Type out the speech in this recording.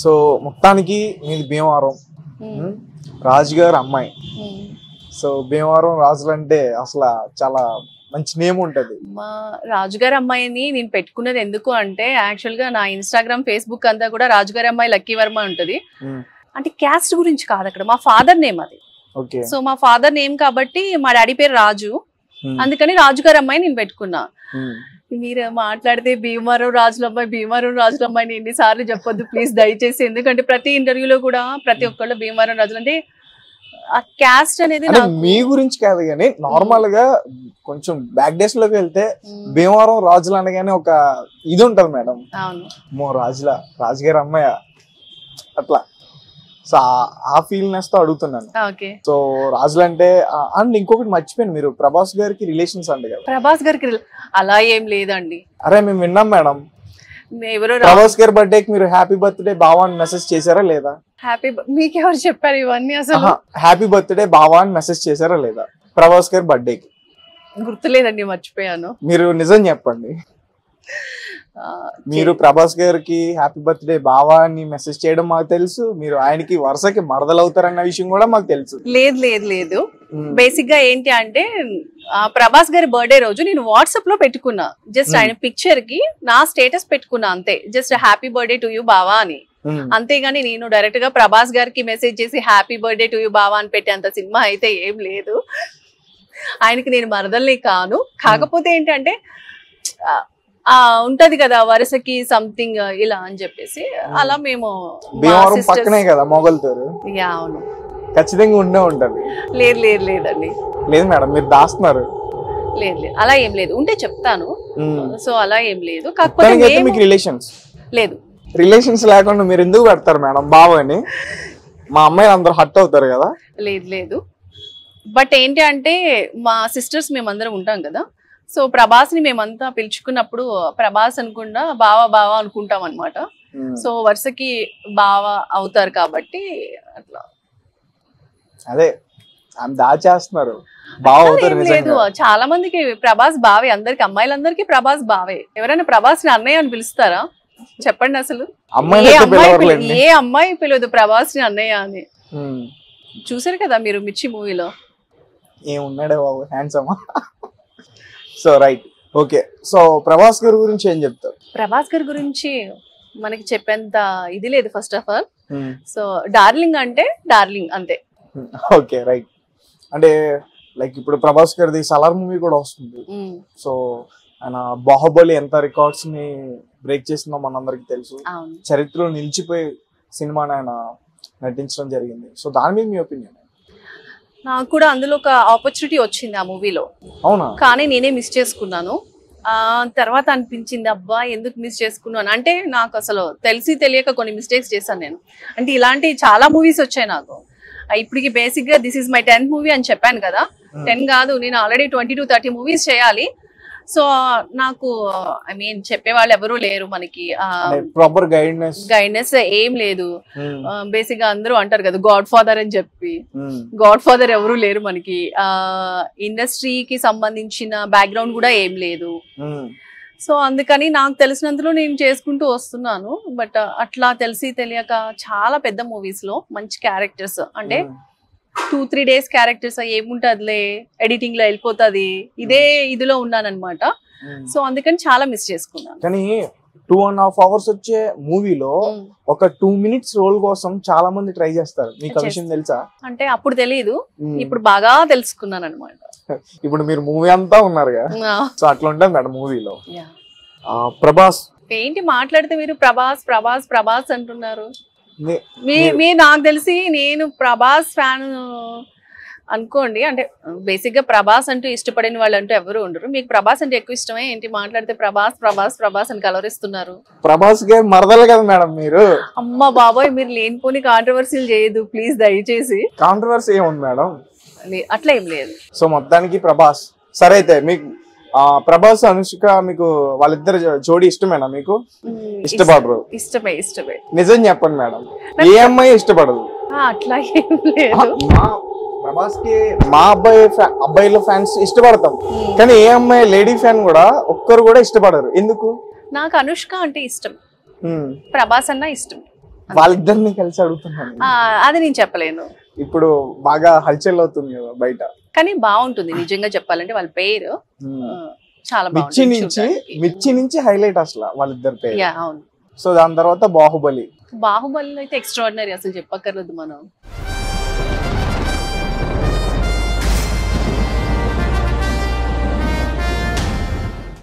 So మొత్తానికి మీది భీమవరం, రాజుగారు అమ్మాయి. సో భీమవరం రాజులు అంటే అసలు చాలా మంచి నేమ్ ఉంటది. మా రాజుగారి అమ్మాయిని నేను పెట్టుకున్నది ఎందుకు అంటే, యాక్చువల్ గా నా ఇన్స్టాగ్రామ్ ఫేస్బుక్ అంతా కూడా రాజుగారి అమ్మాయి లక్కీ వర్మ ఉంటది. అంటే క్యాస్ట్ గురించి కాదు, అక్కడ మా ఫాదర్ నేమ్ అది. సో మా ఫాదర్ నేమ్ కాబట్టి మా డాడీ పేరు రాజు, అందుకని రాజుగారి అమ్మాయి నేను పెట్టుకున్నా. మీరు మాట్లాడితే భీమవరం రాజుల అమ్మాయి, భీమవరం రాజుల అమ్మాయిని ఎన్నిసార్లు చెప్పొద్దు ప్లీజ్ దయచేసి. ఎందుకంటే ప్రతి ఇంటర్వ్యూలో కూడా ప్రతి ఒక్కళ్ళు భీమవరం రాజులు అంటే ఆ క్యాస్ట్ అనేది మీ గురించి కాదు కానీ నార్మల్ గా కొంచెం బ్యాక్ డేస్ లోకి వెళ్తే భీమవరం రాజులు అనగానే ఒక ఇది ఉంటది మేడం. మో రాజుగారి అమ్మాయి అట్లా. సో ఆ ఫీల్నెస్ తో అడుగుతున్నాను. సో రాజులు అంటే అండ్ ఇంకొకటి మర్చిపోయాను, మీరు ప్రభాస్ గారికి రిలేషన్స్ అండి కదా? ప్రభాస్ గారికి అలా ఏం లేదండి. అరే మేము విన్నాం మేడం, ప్రభాస్ గారి బర్త్డేకి మీరు హ్యాపీ బర్త్డే బావా అని మెసేజ్ చేశారా లేదా? మీకు ఎవరు చెప్పారు ఇవన్నీ? అసలు హ్యాపీ బర్త్డే బావా అని మెసేజ్ చేశారా లేదా ప్రభాస్ గారి బర్త్డేకి? గుర్తులేదండి, మర్చిపోయాను. మీరు నిజం చెప్పండి, మీరు ప్రభాస్ గారికి హ్యాపీ బర్త్డే బావా అని మెసేజ్ చేయడం మాకు తెలుసు, మీరు ఆయనకి వరుసకి మరదలవుతారన్న విషయం కూడా మాకు తెలుసు. లేదు లేదు లేదు, బేసిక్ గా ఏంటి అంటే ప్రభాస్ గారి బర్త్డే రోజు నేను వాట్సాప్ లో పెట్టుకున్నా, జస్ట్ ఆయన పిక్చర్ కి నా స్టేటస్ పెట్టుకున్నా అంతే, just happy birthday to you బావా అని. అంతేగాని నేను డైరెక్ట్ గా ప్రభాస్ గారికి మెసేజ్ చేసి హ్యాపీ బర్త్డే టు యూ బావా అని పెట్టేంత సినిమా అయితే ఏం లేదు. ఆయనకి నేను మరదల్ని కాను. కాకపోతే ఏంటంటే ఉంటది కదా వరుసకి సంథింగ్ ఇలా అని చెప్పేసి అలా మేము పక్కనే కదా మొగల్తూరు. అవును, ఖచ్చితంగా ఉండే ఉంటది. లేదు లేదు లేదండి, లేదు మేడం మీరు దాస్తున్నారు. లేదు లేదు అలా ఏం లేదు, ఉంటే చెప్తాను. సో అలా ఏం లేదు. కాకపోతే మీకు రిలేషన్స్ లేదు. రిలేషన్స్ లేకుండా మీరు ఎందుకు పెడతారు మేడం బావని? మా అమ్మాయిలు అందరూ హట్ అవుతారు కదా. లేదు లేదు, బట్ ఏంటి అంటే మా సిస్టర్స్ మేమందరం ఉంటాం కదా, సో ప్రభాస్ ని మేమంతా పిలుచుకున్నప్పుడు ప్రభాస్ అనుకుండా బావా బావా అనుకుంటాం అనమాట. సో వరుసకి బావా అవుతారు కాబట్టి అట్లా. అదే దాచేస్తున్నారు. లేదు, చాలా మందికి ప్రభాస్ బావే, అందరికి అమ్మాయిలందరికీ ప్రభాస్ బావే. ఎవరైనా ప్రభాస్ ని అన్నయ్య అని పిలుస్తారా చెప్పండి? అసలు ఏ అమ్మాయి పిలవదు ప్రభాస్ ని అన్నయ్య అని. చూసారు కదా మీరు మిర్చి మూవీలో. ఏమున్నాడే బాబు, handsome. So right, okay. So Prabhas garu గురించి ఏం చెప్తారు? ప్రభాస్ గారి గురించి మనకి చెప్పేంత ఇది లేదు first of all. So darling అంటే డార్లింగ్ అంతే. Okay right. అంటే లైక్ ఇప్పుడు ప్రభాస్ గారిది సలార్ మూవీ కూడా వస్తుంది. సో ఆయన బాహుబలి ఎంత రికార్డ్స్ ని బ్రేక్ చేసిందో మనందరికి తెలుసు. చరిత్రలో నిలిచిపోయి సినిమాని ఆయన నటించడం జరిగింది. సో దాని మీద మీ ఒపీనియన్? నాకు కూడా అందులో ఒక ఆపర్చునిటీ వచ్చింది ఆ మూవీలో. అవునా? కానీ నేనే మిస్ చేసుకున్నాను. తర్వాత అనిపించింది అబ్బా ఎందుకు మిస్ చేసుకున్నాను అంటే, నాకు అసలు తెలిసి తెలియక కొన్ని మిస్టేక్స్ చేశాను నేను. అంటే ఇలాంటి చాలా మూవీస్ వచ్చాయి నాకు. ఇప్పటికి బేసిక్ గా this is my 10th movie అని చెప్పాను కదా. 10 కాదు, నేను ఆల్రెడీ 20 to 30 మూవీస్ చేయాలి. సో నాకు ఐ మీన్ చెప్పేవాళ్ళు ఎవరు లేరు మనకి, ప్రాపర్ గైడెన్స్ ఏం లేదు. బేసిక్ గా అందరూ అంటారు కదా గాడ్ ఫాదర్ అని చెప్పి, గాడ్ ఫాదర్ ఎవరు లేరు మనకి. ఇండస్ట్రీకి సంబంధించిన బ్యాక్గ్రౌండ్ కూడా ఏం లేదు. సో అందుకని నాకు తెలిసినంతలో నేను చేసుకుంటూ వస్తున్నాను. బట్ అట్లా తెలిసి తెలియక చాలా పెద్ద మూవీస్ లో మంచి క్యారెక్టర్స్ అంటే 2-3 days క్యారెక్టర్స్ ఏముంటదిలే ఎడిటింగ్ లో వెళ్ళిపోతుంది, ఇదే ఇదిలో ఉన్నాను అనమాట. సో అందుకని చాలా మిస్ చేసుకున్నాను. కానీ 2.5 hours వచ్చే మూవీలో ఒక 2 minutes రోల్ కోసం చాలా మంది ట్రై చేస్తారు. మీకు ఆ విషయం తెలుసా? అంటే అప్పుడు తెలియదు, ఇప్పుడు బాగా తెలుసుకున్నాను అనమాట. ఇప్పుడు మీరు మూవీ అంతా ఉన్నారుగా, సో అట్లా ఉంటుంది మేడం మూవీలో. ప్రభాస్ ఏంటి మాట్లాడితే మీరు ప్రభాస్ ప్రభాస్ ప్రభాస్ అంటున్నారు? మీ నాకు తెలిసి నేను ప్రభాస్ ఫ్యాన్ అనుకోండి. అంటే బేసిక్ గా ప్రభాస్ అంటూ ఇష్టపడిన వాళ్ళు అంటూ ఎవరు ఉండరు. మీకు ప్రభాస్ అంటే ఎక్కువ ఇష్టమే ఏంటి? మాట్లాడితే ప్రభాస్ ప్రభాస్ ప్రభాస్ అని కలవరిస్తున్నారు. ప్రభాస్ గారు మరదలు కదా మేడం మీరు. అమ్మ బాబాయ్, మీరు లేనిపోని కాంట్రవర్సీలు చేయదు ప్లీజ్ దయచేసి. కాంట్రవర్సీ ఏముంది మేడం? అట్లా ఏం లేదు. సో మొత్తానికి ప్రభాస్ సరే. అయితే మీకు ప్రభాస్ అనుష్క మీకు వాళ్ళిద్దరు జోడీ ఇష్టమేనా? మీకు ఇష్టపడరు? ఇష్టమే ఇష్టమే. నిజం చెప్పండి మేడం, ఏ అమ్మాయి ఇష్టపడదు? అట్లా ఏం లేదు. ప్రభాస్ కి మా అబ్బాయిల ఫ్యాన్స్ ఇష్టపడతాం, కానీ ఏ అమ్మాయి లేడీ ఫ్యాన్ కూడా ఒక్కరు కూడా ఇష్టపడరు. ఎందుకు? నాకు అనుష్క అంటే ఇష్టం, ప్రభాస్ అన్న ఇష్టం. వాళ్ళిద్దరిని కలిసి అడుగుతున్నాను. అది నేను చెప్పలేను. ఇప్పుడు బాగా హల్చల్ అవుతుంది కదా బయట. కానీ బాగుంటుంది నిజంగా చెప్పాలంటే వాళ్ళ పేరు చాలా మిర్చి నుంచి హైలైట్ అసలు వాళ్ళిద్దరు పేరు. అవును. సో దాని తర్వాత బాహుబలి. బాహుబలి అయితే ఎక్స్ట్రాడినరీ, అసలు చెప్పక్కర్లేదు మనం.